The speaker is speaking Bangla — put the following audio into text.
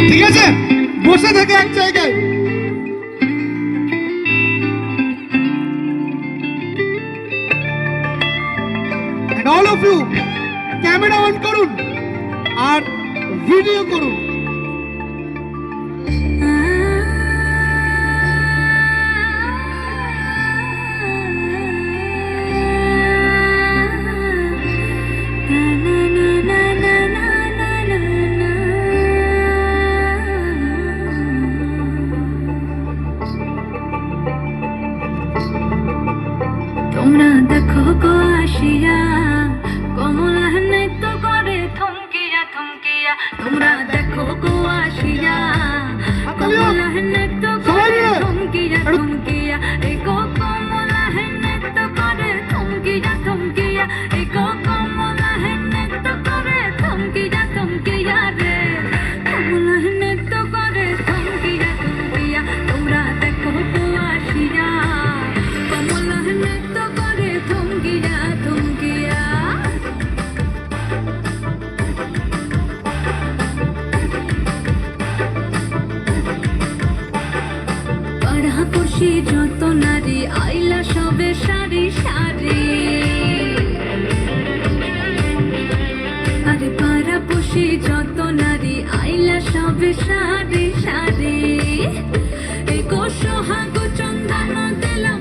ঠিক আছে, বসে থেকে এক জায়গায়। And all of you, camera on করুন আর ভিডিও করুন। তোমরা দেখো গো আসিয়া কমলা নৃত্য করে থমকিয়া থমকিয়া। তোমরা দেখো গো আসিয়া কমলা নৃত্য করে থমকিয়া থমকিয়া। এই গো কমলা নৃত্য করে থমকিয়া থমকিয়া। এই গো কমলা নৃত্য করে থমকিয়া থমকিয়া রে। কমলা নৃত্য করে থমকিয়া থমকিয়া। তোমরা দেখো গো আসিয়া কমলা নৃত্য করে থমকিয়া থমকিয়া। পাড়াপড়শি যত নারী আইলা সবে সারি সারি। আরে পাড়াপড়শি যত নারী আইলা সবে সারি সারি। এই গো সোহাগ চন্দন দিলাম